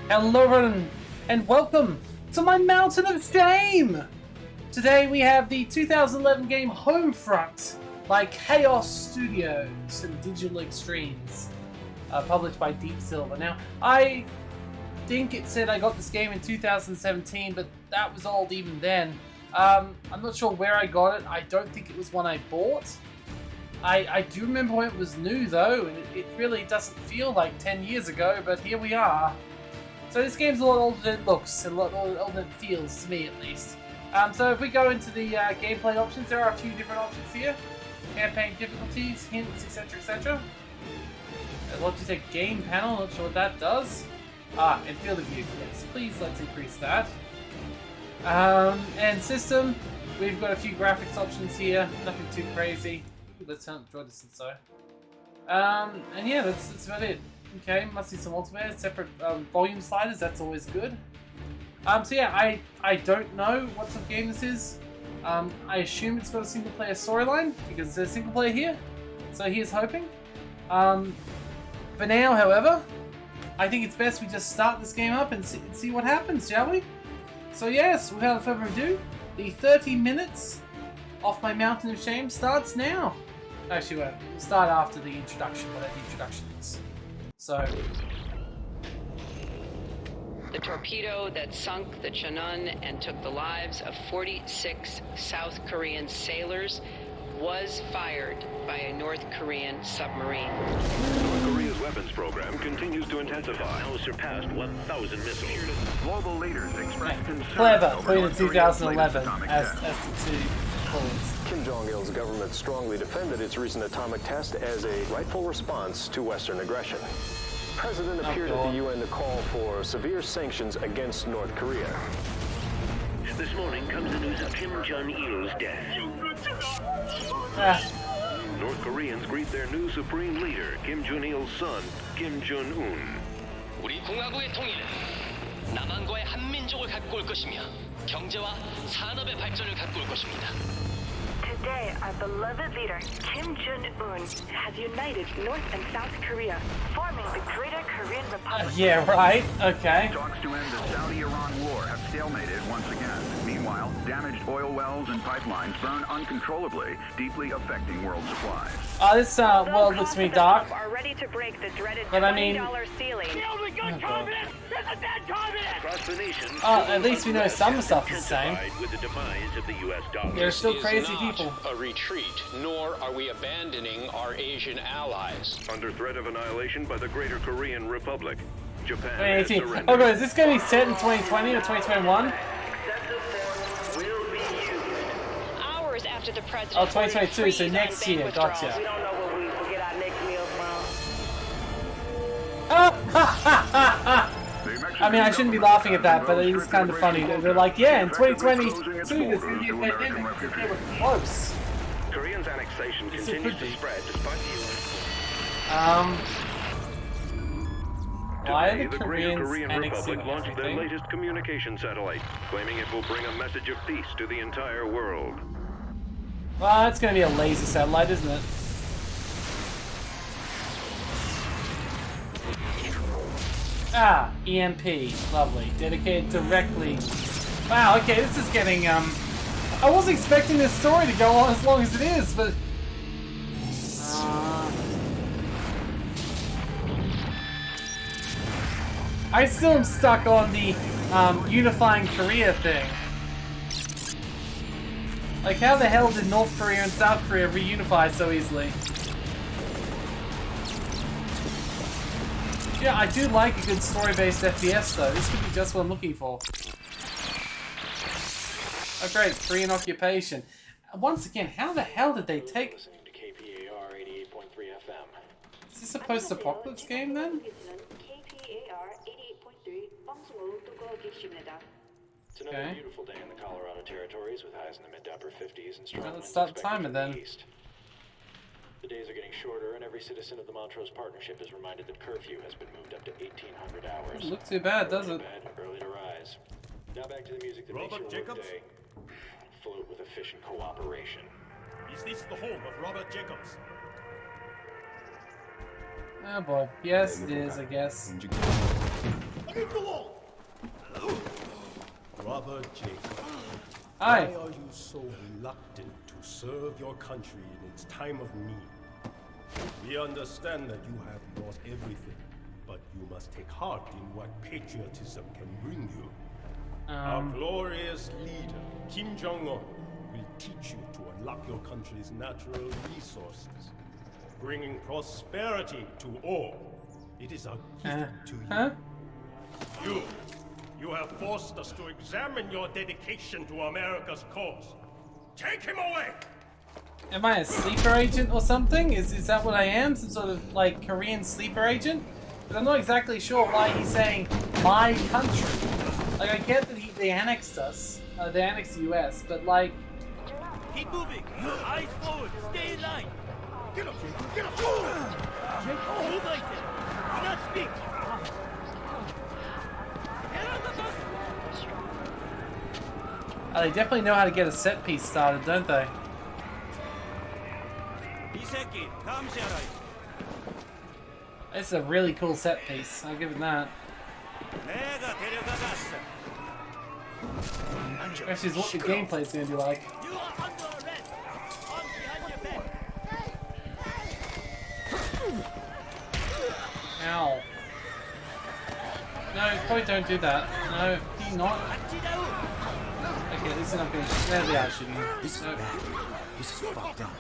Hello everyone, and welcome to my Mountain of Shame! Today we have the 2011 game Homefront by Chaos Studios and Digital Extremes, published by Deep Silver. Now, I think it said I got this game in 2017, but that was old even then. I'm not sure where I got it. I don't think it was one I bought. I do remember when it was new though, and it really doesn't feel like 10 years ago, but here we are. So this game's a lot older than it looks, and a lot older than it feels, to me at least. So if we go into the gameplay options, there are a few different options here. Campaign difficulties, hints, etc, etc. Logitech game panel, not sure what that does. And field of view, yes, please let's increase that. And system, we've got a few graphics options here, nothing too crazy. Ooh, let's turn draw distance though. And yeah, that's about it. Okay, must be some multiplayer, separate volume sliders, that's always good. So yeah, I don't know what sort of game this is. I assume it's got a single player storyline, because there's a single player here. So here's hoping. For now, however, I think it's best we just start this game up and see what happens, shall we? So yes, without further ado, the 30 minutes off my Mountain of Shame starts now. Actually, we'll start after the introduction, whatever the introduction is. So, the torpedo that sunk the Cheonan and took the lives of 46 South Korean sailors was fired by a North Korean submarine. North Korea's weapons program continues to intensify. Now surpassed 1,000 missiles. Global leaders express concern. Clever, put in 2011 as the two calls. Kim Jong-il's government strongly defended its recent atomic test as a rightful response to Western aggression. The president appeared at the UN to call for severe sanctions against North Korea. This morning comes the news of Kim Jong-il's death. North Koreans greet their new supreme leader, Kim Jong-il's son, Kim Jong-un. 우리 공화국의 통일은 남한과의 한민족을 갖고 올 것이며 경제와 산업의 발전을 갖고 올 것입니다. Today, our beloved leader, Kim Jong-un, has united North and South Korea, forming the Greater Korean Republic. Yeah, right, okay. Talks to end the Saudi-Iran war have stalemated once again. Meanwhile, damaged oil wells and pipelines burn uncontrollably, deeply affecting world supplies. This world looks to me dark. Are ready to break the dreaded But I mean, $20 ceiling. The only good communist is a dead communist! Across the nation, at least we know some stuff is the same. with the demise of the U.S. dollar. There are still crazy This is people. not a retreat, nor are we abandoning our Asian allies. Under threat of annihilation by the Greater Korean Republic, Japan has 2018. surrendered. Oh, god, is this going to be set in 2020 or 2021? Hours after the president. Oh, 2022, so next year, gotcha. We don't know where we'll get our next meal from. I mean, I shouldn't be laughing at that, but it is kind of funny. They're like, yeah, in 2022, there's going to be a pandemic because they were close. Korea's annexation Yes, it continues could to be. spread despite the U.S. Why are Today, the the Greater Koreans Korean annexing Republic launched their everything? latest communication satellite, claiming it will bring a message of peace to the entire world. Well, it's going to be a laser satellite, isn't it? EMP. Lovely. Dedicated directly. Wow, okay, this is getting, I wasn't expecting this story to go on as long as it is, but... I still am stuck on the, unifying Korea thing. Like, how the hell did North Korea and South Korea reunify so easily? Yeah, I do like a good story-based FPS though. This could be just what I'm looking for. Oh great, Korean occupation. Once again, how the hell did they take... Is this a post-apocalypse game then? It's another beautiful day in the Colorado territories with highs in the mid to upper 50s and strong Let's winds start the expected timer from the then. east. The days are getting shorter, and every citizen of the Montrose Partnership is reminded that curfew has been moved up to 1,800 hours. Doesn't look too bad, does Early it? to bed, early to rise. Now back to the music that makes your workday float with efficient cooperation. Is this the home of Robert Jacobs? Oh boy. Yes, it is, I guess. Against the wall! Robert Jacobs. Hi. Why are you so reluctant to serve your country in its time of need? We understand that you have lost everything, but you must take heart in what patriotism can bring you. Our glorious leader, Kim Jong-un, will teach you to unlock your country's natural resources, bringing prosperity to all. It is a gift to you. You have forced us to examine your dedication to America's cause. Take him away! Am I a sleeper agent or something? Is that what I am? Some sort of like Korean sleeper agent? But I'm not exactly sure why he's saying my country. Like I get that they annexed us, they annexed the US, but like. Keep moving. Eyes forward. Stay in line. Get up, Jacob. Get up. Move like that. Do not speak. Oh, they definitely know how to get a set piece started, don't they? It's a really cool set piece. I'll give it that. Actually, is what the gameplay's gonna be like. Ow. No, probably don't do that. No, can you not? Okay, this is not gonna. There they are shooting. This is bad. This is fucked up.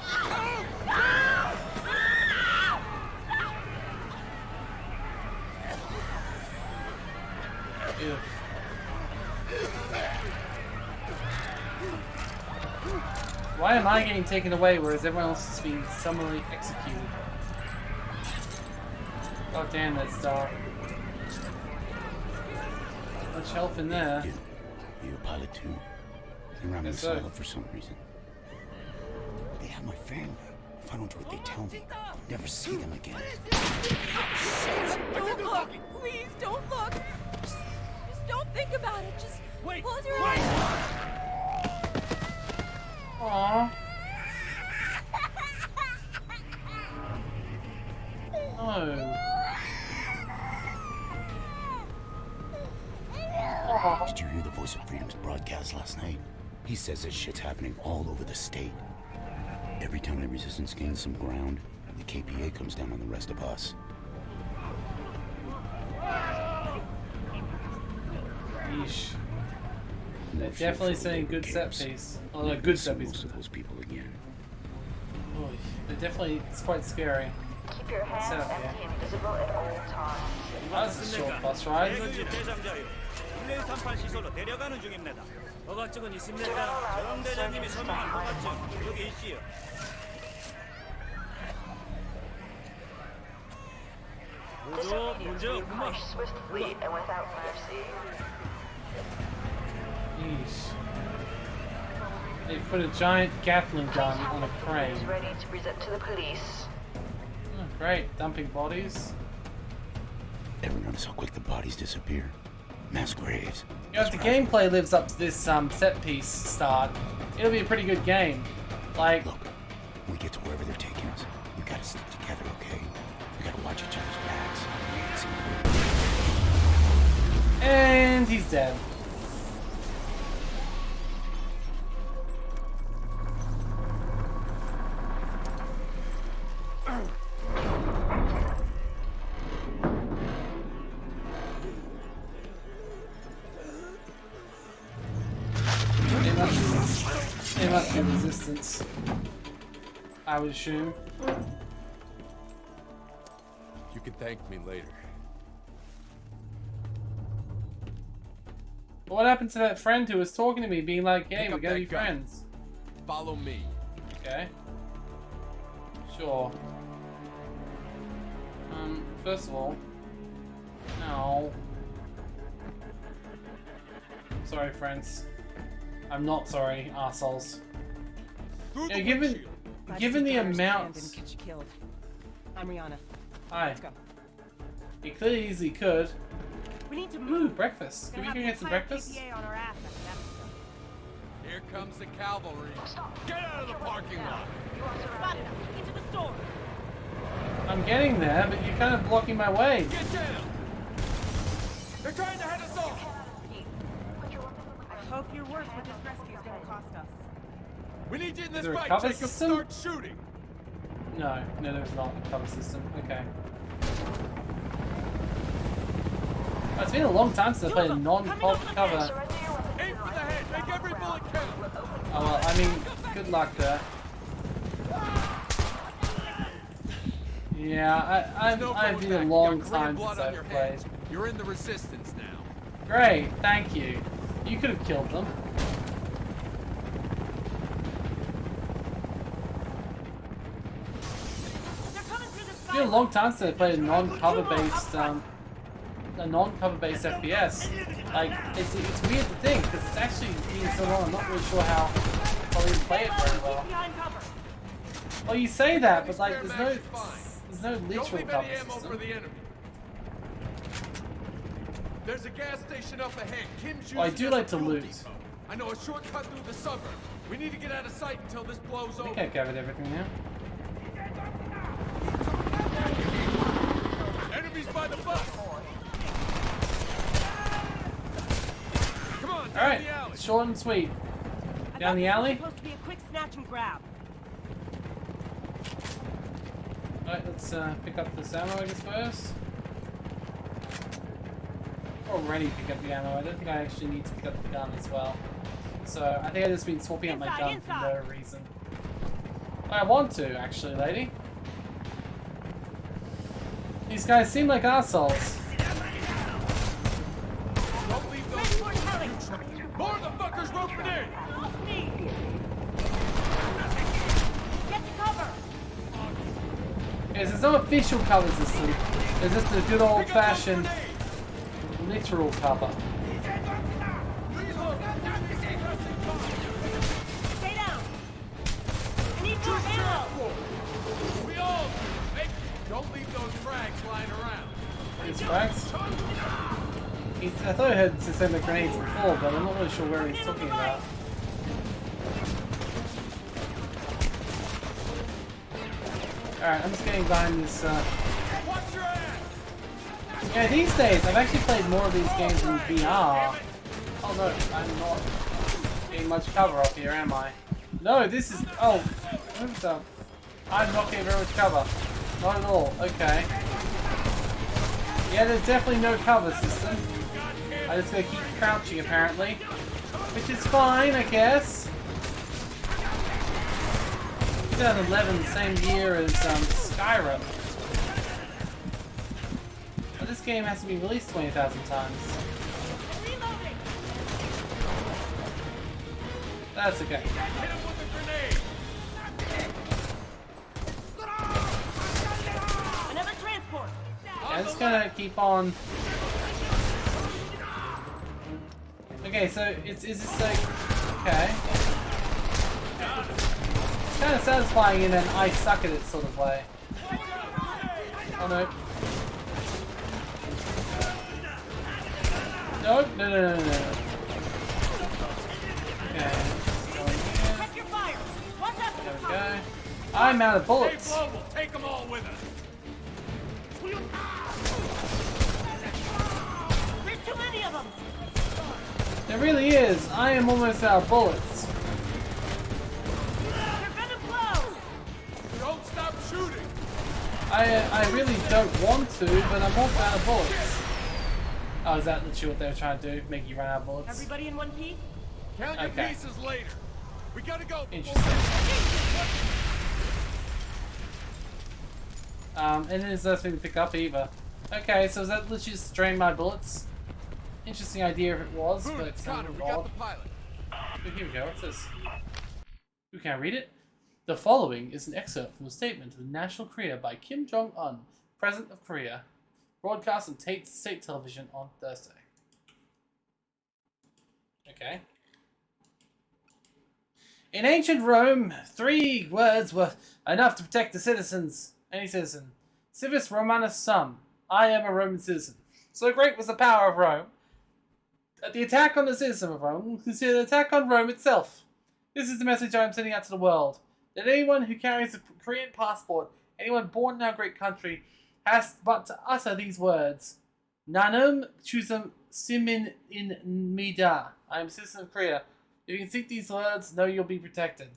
Ew. Why am I getting taken away whereas everyone else is being summarily executed? Oh damn, that's dark. Much health in there. You're a pilot too. They're around this island for some reason. They have my family. If I don't do what they tell me, I'll never see them again. Don't look! Please don't look! Just don't think about it. Just close your eyes. Aww. No. Did you hear the Voice of Freedom's broadcast last night? He says this shit's happening all over the state. Every time the resistance gains some ground, the KPA comes down on the rest of us. Yeesh. They're definitely saying good set piece. Oh, no, good set piece. Most of those people again. Oh, they're definitely, it's quite scary. Keep your hands empty and visible at all times. That's a short bus ride. 허가증은 있습니까? 정대장님이 서명한 허가증 여기 있지요. This needs to be punished swiftly and without mercy. Yeesh. They put a giant Gatling gun on a crane. Ready to present to the police. Oh, great, dumping bodies. Ever notice how quick the bodies disappear? Mass graves. You know, if the gameplay lives up to this set piece start, it'll be a pretty good game. Like, look, when we get to wherever they're taking us, we gotta stick together, okay? We gotta watch each other's backs. And he's dead. It must be resistance, I would assume. You can thank me later. But what happened to that friend who was talking to me, being like, hey, we're gonna be friends? Follow me. Okay. Sure. First of all, no. Sorry, friends. I'm not sorry, arseholes. Yeah, given the amount. Didn't catch you killed. I'm Rihanna. Hi. Let's go. He clearly easily could. We need to Ooh, breakfast. Can we go get some breakfast? On our ass Here comes the cavalry. Get out of the parking lot. Spotted them. Into the store. I'm getting there, but you're kind of blocking my way. Get down. They're trying to head us off. Hope you're worth what this rescue is going to cost us. We need you in Is this there a fight, cover Jacob. system? Start shooting. No, there's not a cover system. Okay. Oh, it's been a long time since I played a non-pop cover. Aim for the head. Make every bullet count. Oh well, I mean, good luck there. Yeah, I've been a long time since I've played. You're in the resistance now. Great, thank you. You could have killed them. It's been a long time since I played a non-cover based FPS. Like, it's weird to think because it's actually being so long. I'm not really sure how I'll even play it very well. Well, you say that, but like, there's no literal cover system. There's a gas station up ahead. Kim's Well, I do like to loot. I know a shortcut through the suburbs. We need to get out of sight until this blows over. I think I've covered everything now. Enemies by the bus. Come on, All right, short and sweet. Down the alley. Supposed to be a quick snatch and grab. All right, let's pick up this ammo, I guess, first. Already pick up the ammo. I don't think I actually need to pick up the gun as well. So I think I've just been swapping up my gun for no reason. I want to, actually, lady. These guys seem like assholes. Don't leave those more of the fuckers roping in. Get to cover. Yes, there's no official cover system. There's just a good old-fashioned literal cover. Stay down. I need more ammo. We all hey, don't leave those frags lying around. These frags? I thought I heard systemic grenades before, but I'm not really sure where he's talking about. Alright, I'm just getting behind this. Yeah, these days I've actually played more of these games in VR. Oh no, I'm not getting much cover up here, am I? No, this is. Oh, what's up? I'm not getting very much cover. Not at all. Okay. Yeah, there's definitely no cover system. I just gotta keep crouching apparently, which is fine, I guess. 2011, the same year as Skyrim. But this game has to be released 20,000 times. That's okay. Another transport. Yeah, I'm just gonna keep on. Okay, so is this like okay? It's kind of satisfying in an I suck at it sort of way. Oh no. No. Okay. Check your fire. What's up? There we go. I'm out of bullets. Hey, Global, take them all with us. There's too many of them. There really is. I am almost out of bullets. They're gonna blow. Don't stop shooting. I really don't want to, but I'm almost out of bullets. Oh, is that literally what they were trying to do? Make you run out of bullets? Everybody in one piece? Count your pieces later. We gotta go. Interesting. And there's nothing to pick up either. Okay, so is that literally just drain my bullets? Interesting idea if it was, but it's kind of odd. Oh, here we go, what's this? We can't read it? The following is an excerpt from a statement of the national Korea by Kim Jong-un, President of Korea, broadcast on state television on Thursday. Okay. In ancient Rome, 3 words were enough to protect the citizens, any citizen. Civis Romanus sum. I am a Roman citizen. So great was the power of Rome that the attack on the citizen of Rome was considered an attack on Rome itself. This is the message I am sending out to the world. That anyone who carries a Korean passport, anyone born in our great country, has but to utter these words. Nanum chusum Simin in Mida. I am a citizen of Korea. If you can speak these words, know you'll be protected.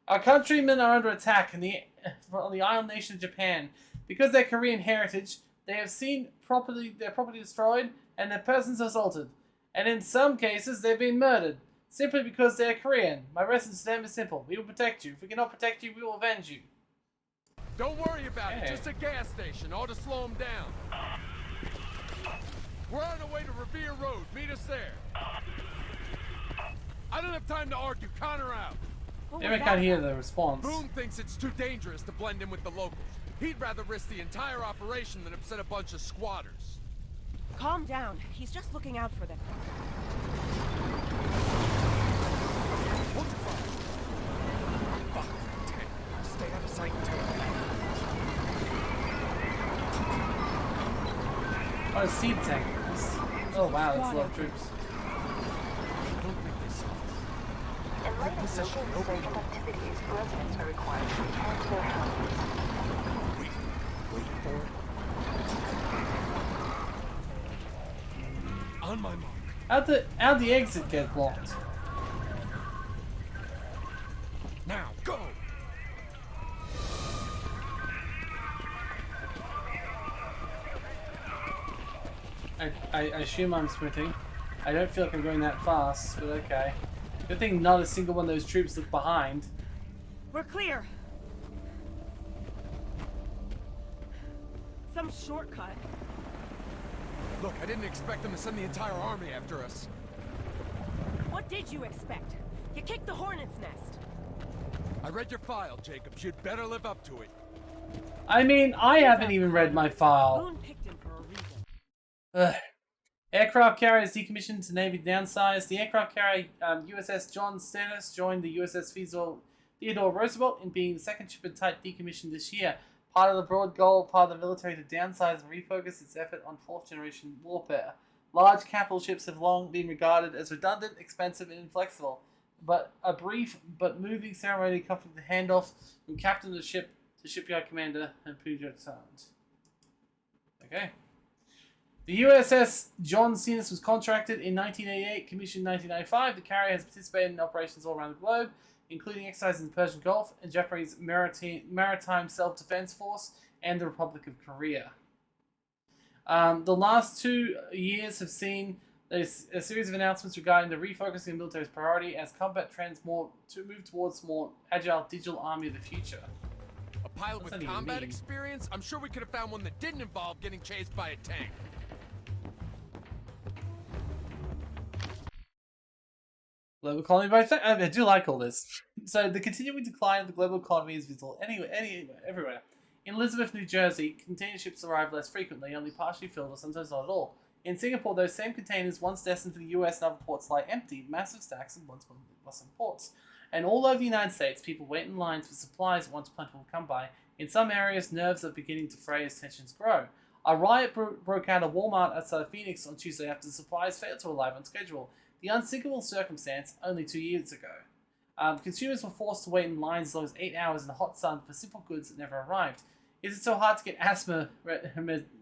Our countrymen are under attack on the island nation of Japan. Because of their Korean heritage, they have seen their property destroyed and their persons assaulted. And in some cases, they've been murdered. Simply because they're Korean. My message to them is simple. We will protect you. If we cannot protect you, we will avenge you. Don't worry about it. Just a gas station. Ought to slow them down. We're on our way to Revere Road. Meet us there. I don't have time to argue. Connor out. I can't hear the response. Boone thinks it's too dangerous to blend in with the locals. He'd rather risk the entire operation than upset a bunch of squatters. Calm down. He's just looking out for them. Hold your fire. Fuck. Stay out of sight, Oh, a seed tank. Oh wow, that's a lot of troops. In light of local social activities, residents are required to return to their homes. Wait for it. On my mark. How'd the exit get blocked? Now, go! I assume I'm sprinting. I don't feel like I'm going that fast, but okay. Good thing not a single one of those troops looked behind. We're clear. Some shortcut. Look, I didn't expect them to send the entire army after us. What did you expect? You kicked the hornet's nest. I read your file, Jacobs. You'd better live up to it. I mean, I haven't even read my file. Boone picked him for a reason. Ugh. Aircraft carrier is decommissioned to Navy downsized. The aircraft carrier USS John Stennis joined the USS Theodore Roosevelt in being the second ship of type decommissioned this year. Part of the broad goal, part of the military to downsize and refocus its effort on fourth generation warfare. Large capital ships have long been regarded as redundant, expensive, and inflexible. But a brief but moving ceremony accompanied the handoff from captain of the ship to shipyard commander and Puget Sound. Okay. The USS John Stennis was contracted in 1988, commissioned in 1995. The carrier has participated in operations all around the globe, including exercises in the Persian Gulf and Japanese Maritime Self-Defense Force and the Republic of Korea. The last 2 years have seen a series of announcements regarding the refocusing of military's priority as combat trends move towards more agile digital army of the future. A pilot with combat experience? I'm sure we could have found one that didn't involve getting chased by a tank. Global economy, but I do like all this. So the continuing decline of the global economy is visible everywhere. In Elizabeth, New Jersey, container ships arrive less frequently, only partially filled or sometimes not at all. In Singapore, those same containers once destined for the US and other ports lie empty, massive stacks in once bustling ports. And all over the United States, people wait in lines for supplies once plentiful will come by. In some areas, nerves are beginning to fray as tensions grow. A riot broke out at Walmart outside of Phoenix on Tuesday after the supplies failed to arrive on schedule. The unthinkable circumstance only 2 years ago. Consumers were forced to wait in lines as long as 8 hours in the hot sun for simple goods that never arrived. Is it so hard to get asthma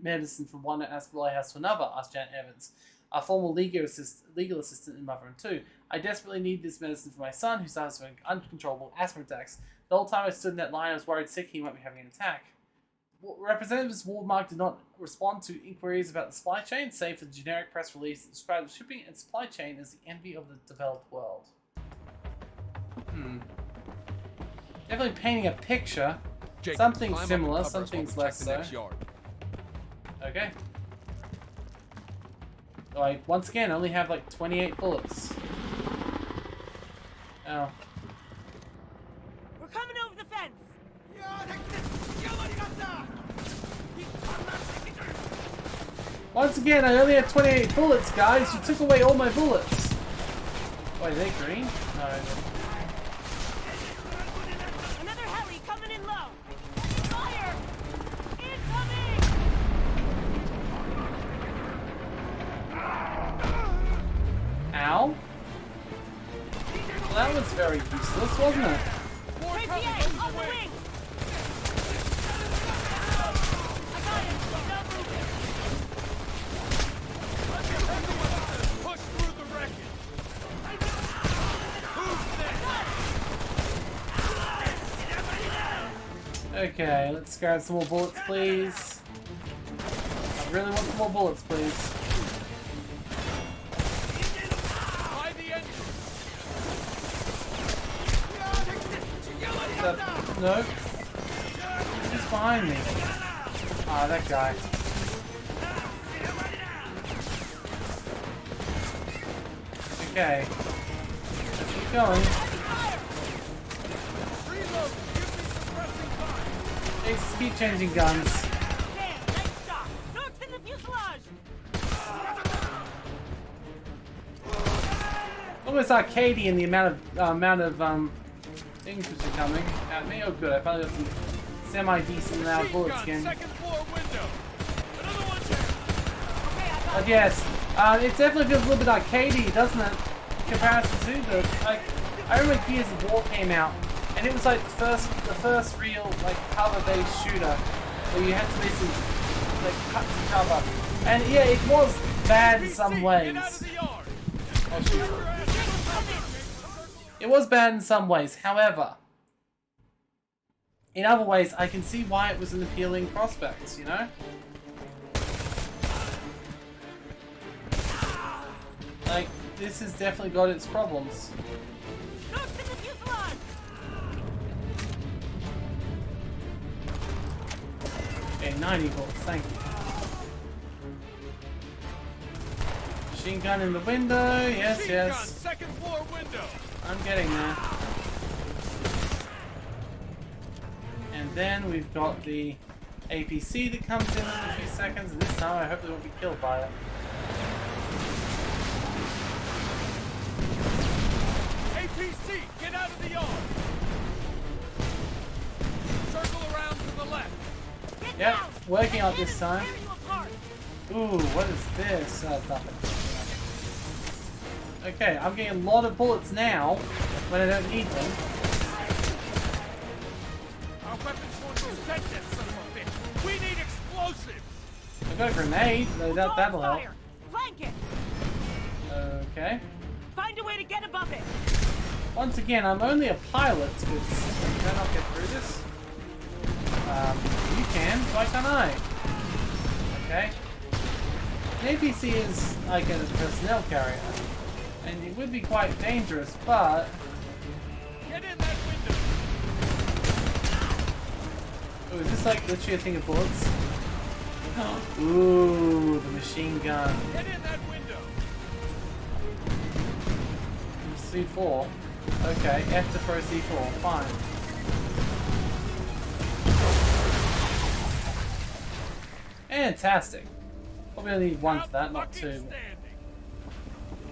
medicine from one asthma house to another? Asked Janet Evans, a former legal assistant in Mother and Two. I desperately need this medicine for my son, who starts having uncontrollable asthma attacks. The whole time I stood in that line, I was worried sick he might be having an attack. Representatives of Walmart did not respond to inquiries about the supply chain, save for the generic press release that described shipping and supply chain as the envy of the developed world. Definitely painting a picture. Jake, something similar, some things less so. Okay. So I, once again, only have like 28 bullets. Oh. We're coming over the fence! Once again, I only have 28 bullets, guys. You took away all my bullets. Wait, are they green? No. Another heli coming in low. Fire! Incoming! Ow. Well, that was very useless, wasn't it? KPA, on the wing! I got him. He's not moving. Okay, let's grab some more bullets, please. I really want some more bullets, please. No. Who's behind me? Ah, that guy. Okay. Let's keep going. Let's just keep changing guns. Almost arcadey in the amount of things which are coming at me. Oh good, I finally got some semi-decent amount of bullets again. But yes, it definitely feels a little bit arcadey, doesn't it? In comparison to the I remember when Gears of War came out, and it was like the first real like cover-based shooter where you had to basically like cut to cover. And yeah, it was bad in some ways. Oh, shoot. It was bad in some ways, however, in other ways, I can see why it was an appealing prospect, you know? Like, this has definitely got its problems. Okay, 90 volts, thank you. Machine gun in the window, yes, yes. Second floor window. I'm getting there. And then we've got the APC that comes in a few seconds, and this time I hope they won't be killed by it. APC, get out of the yard! Circle around to the left. Yep, working on it this time. Ooh, what is this? Nothing. Okay, I'm getting a lot of bullets now when I don't need them. Our weapons won't protect that son of a bitch. We need explosives. I've got a grenade, so that'll help. Flank it. Okay. Find a way to get above it. Once again, I'm only a pilot, because can I not get through this? You can, why can't I? Okay. An APC is like a personnel carrier. And it would be quite dangerous, but... Get in that window. Oh, is this like literally a thing of bullets? Ooh, the machine gun. Get in that window. C4. Okay, F to throw C4. Fine. Fantastic. Probably only need one for that, not two.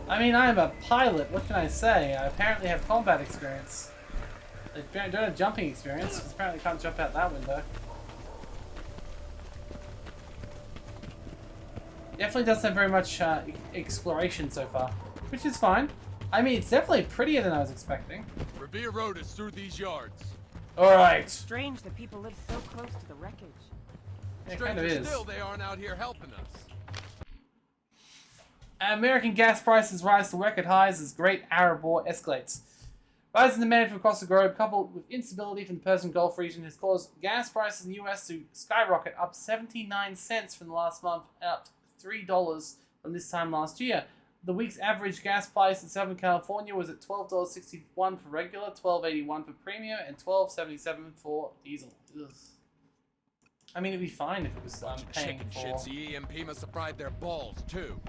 I mean, I'm a pilot, what can I say? I apparently have combat experience. I don't have jumping experience, because apparently I can't jump out that window. Definitely doesn't have very much exploration so far, which is fine. I mean, it's definitely prettier than I was expecting. Revere Road is through these yards. Alright. Strange that people live so close to the wreckage. It kind of is. Still, they aren't out here helping us. American gas prices rise to record highs as Great Arab War escalates. Rising demand from across the globe, coupled with instability from the Persian Gulf region, has caused gas prices in the US to skyrocket, up 79 cents from the last month, up $3 from this time last year. The week's average gas price in Southern California was at $12.61 for regular, $12.81 for premium, and $12.77 for diesel. Ugh. I mean, it'd be fine if it was paying chicken for... shits. The EMP must have fried their balls, too.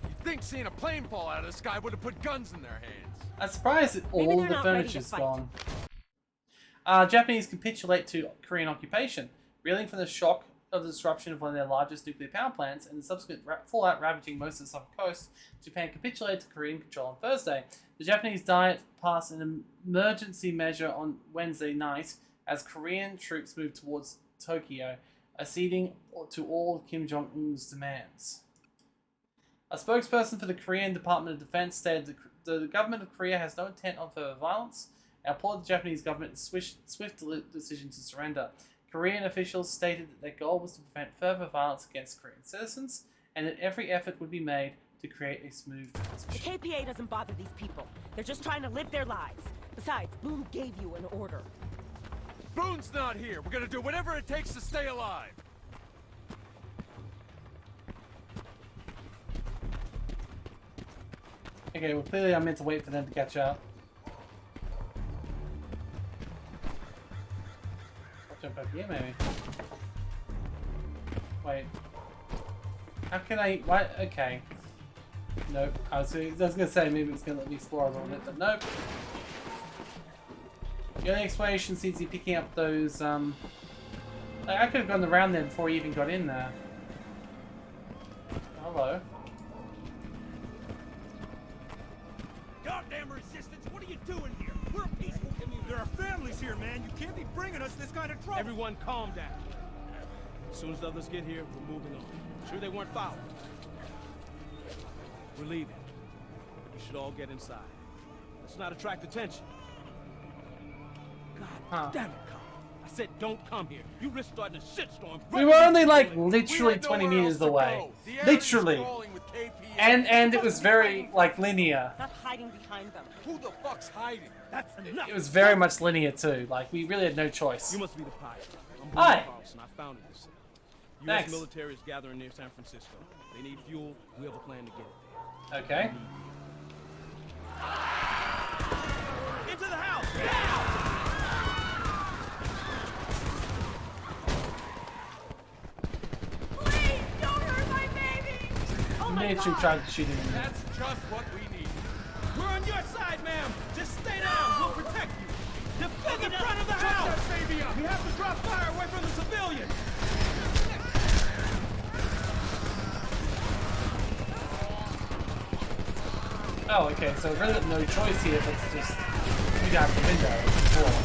You'd think seeing a plane fall out of the sky would have put guns in their hands. I'm surprised that all the furniture's gone. Japanese capitulate to Korean occupation, reeling from the shock of the disruption of one of their largest nuclear power plants and the subsequent fallout ravaging most of the southern coast. Japan capitulated to Korean control on Thursday. The Japanese Diet passed an emergency measure on Wednesday night as Korean troops moved towards Tokyo, acceding to all of Kim Jong-un's demands. A spokesperson for the Korean Department of Defense stated the government of Korea has no intent on further violence and applauded the Japanese government's swift decision to surrender. Korean officials stated that their goal was to prevent further violence against Korean citizens and that every effort would be made to create a smooth transition. The KPA doesn't bother these people. They're just trying to live their lives. Besides, Boone gave you an order. Boone's not here. We're gonna do whatever it takes to stay alive. Okay, well clearly I meant to wait for them to catch up. I'll jump up here maybe. Wait. How can I... What? Okay. Nope. I was gonna say maybe it's gonna let me explore a little bit, but nope. The only explanation seems to be picking up those, like, I could have gone around there before he even got in there. Hello. Goddamn resistance! What are you doing here? We're a peaceful community. There are families here, man. You can't be bringing us this kind of trouble. Everyone calm down. As soon as the others get here, we're moving on. Sure they weren't fouled? We're leaving. You should all get inside. Let's not attract attention. God damn it, Carl. I said don't come here. You risk starting a shitstorm. We were only like literally 20 meters away. Literally. And it was very like linear. Not hiding behind them. Who the fuck's hiding? That's enough. It was very much linear too. Like we really had no choice. You must be the pilot. I'm Hi. Carlson. I founded this city. Thanks. U.S. military is gathering near San Francisco. They need fuel. We have a plan to get it there. Okay. Into the house! Please, don't hurt my baby! Oh my Nature God. tried to shoot him. That's just what we need. We're on your side, ma'am! Just stay down! We'll protect you! Defend the front of the house! Shut that baby up! We have to drop fire away from the civilians! Oh, okay, so really no choice here but to just shoot out the window before.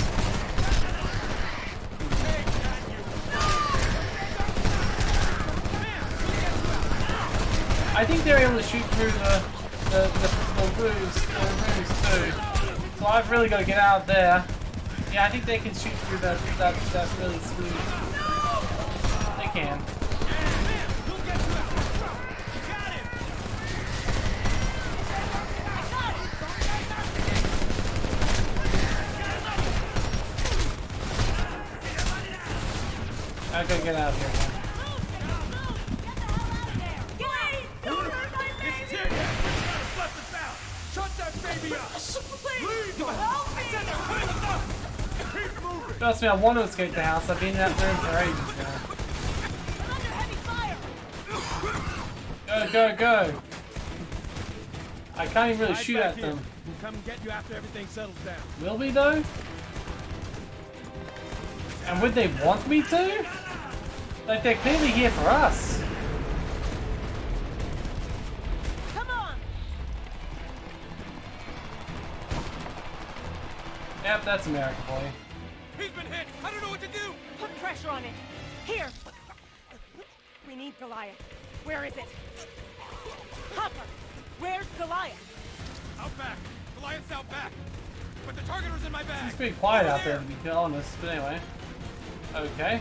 I think they're able to shoot through the roofs too. So I've really got to get out of there. Yeah, I think they can shoot through that really smooth. They can. I gotta get out of here. Shut that baby up! Leave! Help me! Keep moving! Trust me, I want to escape the house. I've been in that room for ages now. Go, go, go! I can't even really shoot at them. We'll come and get you after everything settles down. Will we though? And would they want me to? Like they're clearly here for us. Come on! Yep, that's America for you. He's been hit! I don't know what to do! Put pressure on it. Here. We need Goliath. Where is it? Hopper, where's Goliath? Out back! Goliath's out back! But the target was in my bag! It's pretty quiet out there to be honest, but anyway. Okay.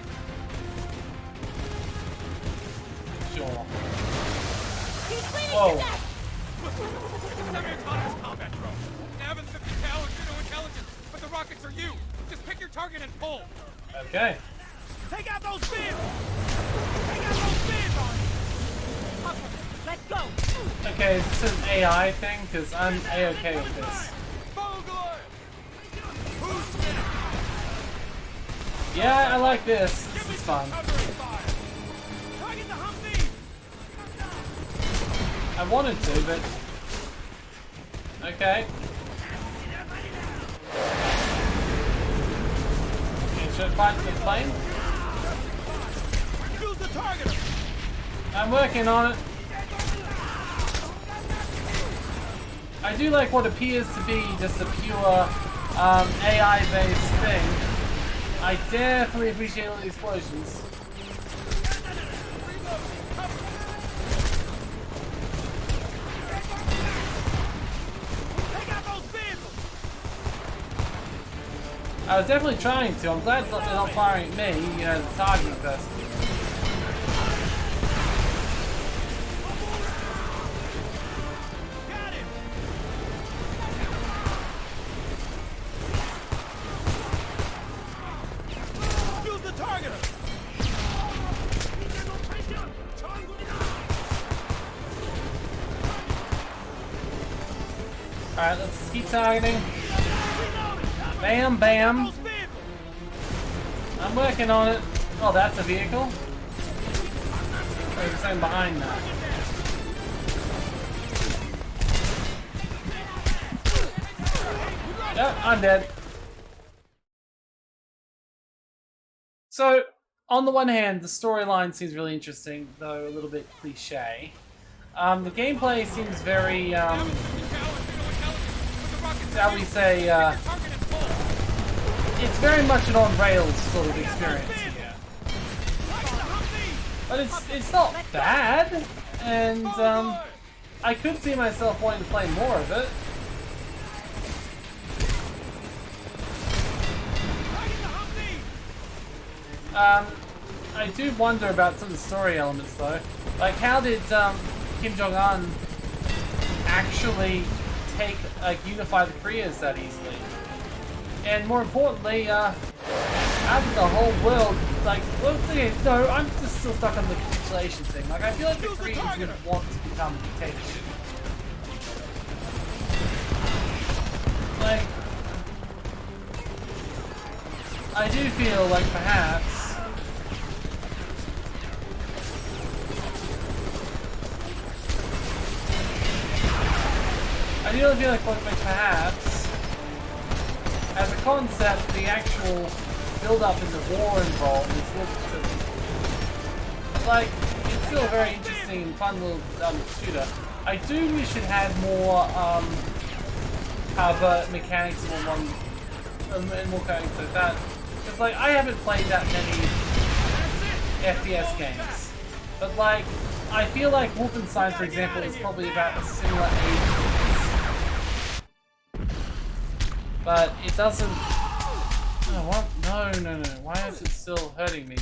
Sure. He's bleeding Whoa. to death! Semi-autonomous combat drone. Nav and 50 cal and no intelligence, but the rockets are you! Just pick your target and pull! Okay. Take out those vehicles! Take out those vehicles! Hopper, let's go! Okay, is this an AI thing? Because I'm A-okay with this. Follow Goliath! Yeah, I like this. This is fun. Target the Humvee! I wanted to, but... Okay. Okay, should I fight the plane? Use the target! I'm working on it. I do like what appears to be just a pure AI-based thing. I definitely appreciate all the explosions. Take out those vehicles! I was definitely trying to. I'm glad they're not firing at me, you know, the targeting person. Alright, let's keep targeting. Bam, bam. I'm working on it. Oh, that's a vehicle. There's something behind that. Yep, I'm dead. So, on the one hand, the storyline seems really interesting, though a little bit cliche. The gameplay seems very, shall we say, it's very much an on-rails sort of experience here. But it's not bad, and I could see myself wanting to play more of it. I do wonder about some of the story elements though. Like, how did Kim Jong-un actually unify the Koreas that easily? And more importantly, how did the whole world, like, well, no, I'm just still stuck on the capitulation thing. Like, I feel like the Koreans would want to become a dictatorship. Like, I do feel like perhaps perhaps as a concept, the actual build-up in the war involved is like, it's still a very interesting and fun little shooter. I do wish it had more mechanics and more coding like that. Because, like, I haven't played that many FPS games. But, like, I feel like Wolfenstein, for example, is probably about a similar age. But it doesn't... Oh, what? No. Why is it still hurting me?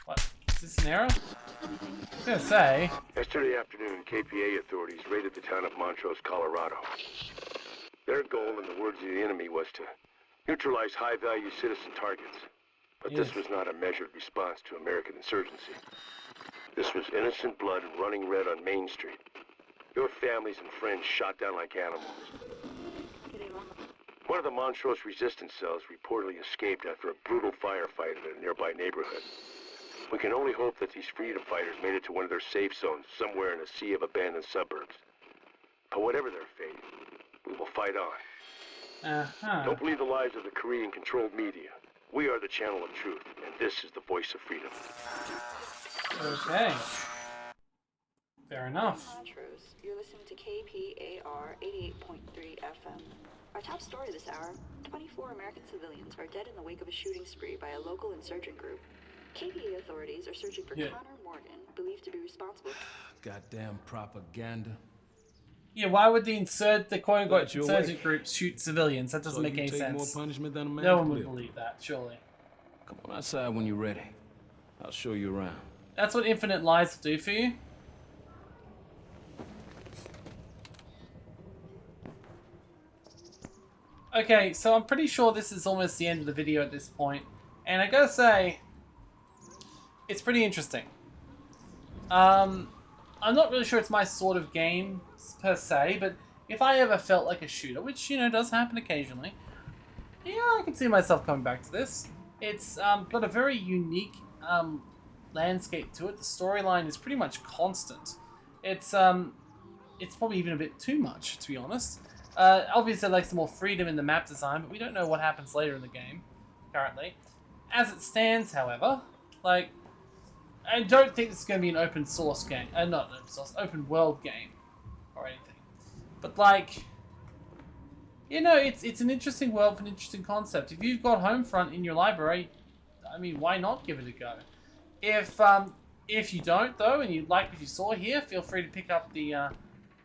What? Is this an error? I was gonna say... Yesterday afternoon, KPA authorities raided the town of Montrose, Colorado. Their goal, in the words of the enemy, was to neutralize high-value citizen targets. But this was not a measured response to American insurgency. This was innocent blood running red on Main Street. Your families and friends shot down like animals. One of the Montrose resistance cells reportedly escaped after a brutal firefight in a nearby neighborhood. We can only hope that these freedom fighters made it to one of their safe zones somewhere in a sea of abandoned suburbs. But whatever their fate, we will fight on. Don't believe the lies of the Korean-controlled media. We are the channel of truth, and this is the voice of freedom. Okay. Fair enough. Montrose, you're listening to KPAR 88.3 FM. Our top story this hour, 24 American civilians are dead in the wake of a shooting spree by a local insurgent group. KPA authorities are searching for Connor Morgan, believed to be responsible. Goddamn propaganda. Yeah, why would the quote-unquote insurgent group shoot civilians? That doesn't make any sense. More punishment than a man No one would believe that, surely. Come on outside when you're ready. I'll show you around. That's what infinite lies will do for you? Okay, so I'm pretty sure this is almost the end of the video at this point. And I gotta say, it's pretty interesting. I'm not really sure it's my sort of game per se, but if I ever felt like a shooter, which, you know, does happen occasionally, yeah, I can see myself coming back to this. It's got a very unique landscape to it. The storyline is pretty much constant. It's probably even a bit too much, to be honest. Obviously, I'd like some more freedom in the map design, but we don't know what happens later in the game, currently. As it stands, however, like, I don't think this is going to be an open source game. Not an open source, open world game or anything. But, like, you know, it's an interesting world, an interesting concept. If you've got Homefront in your library, I mean, why not give it a go? If you don't, though, and you like what you saw here, feel free to pick up the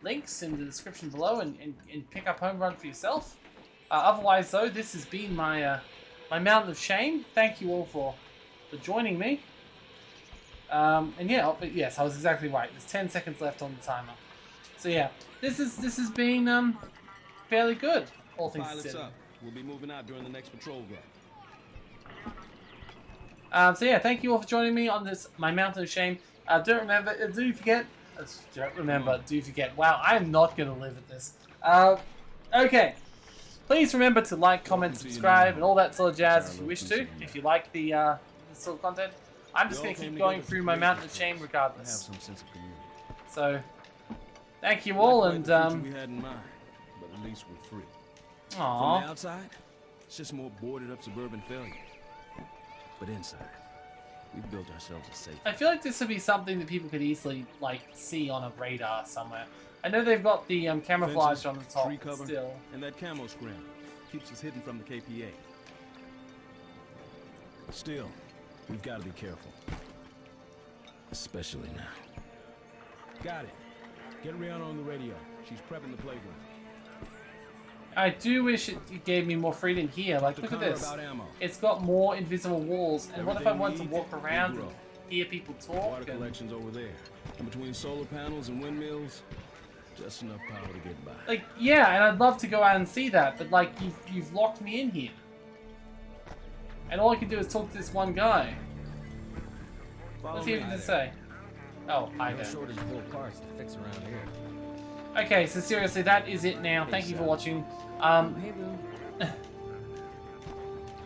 links in the description below and pick up Homefront for yourself. Otherwise, though, this has been my my mountain of shame. Thank you all for joining me. And yeah, yes, I was exactly right. There's 10 seconds left on the timer. So yeah, this has been fairly good, all things considered. We'll be moving out during the next patrol gap. So yeah, thank you all for joining me on this my mountain of shame. Do forget, Don't remember, do forget. Wow, I'm not going to live at this. Okay. Please remember to like, comment, subscribe, and all that sort of jazz if you wish to. If you like the this sort of content. I'm just going to keep going through my Mountain of Shame regardless. So, thank you all, and we had in mind, but at least we're free. Aww. From the outside, it's just more boarded up suburban failure. But inside, we've built ourselves a safe. I feel like this would be something that people could easily like see on a radar somewhere. I know they've got the camouflage on the top tree cover, still. And that camo scram keeps us hidden from the KPA. Still, we've got to be careful. Especially now. Got it. Get Rihanna on the radio. She's prepping the playground. I do wish it gave me more freedom here. Like, look at this. It's got more invisible walls. And what if I want to walk around and hear people talk? Water collection's over there. And between solar panels and windmills, just enough power to get by. Like, yeah, and I'd love to go out and see that, but like, you've locked me in here. And all I can do is talk to this one guy. What's he even to say? Oh, hi there. Shortage of old parts to fix around here. Okay, so seriously, that is it now. Thank you for watching. Hey, Boo.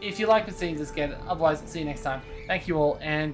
If you like what seeing, just get it. Otherwise, see you next time. Thank you all, and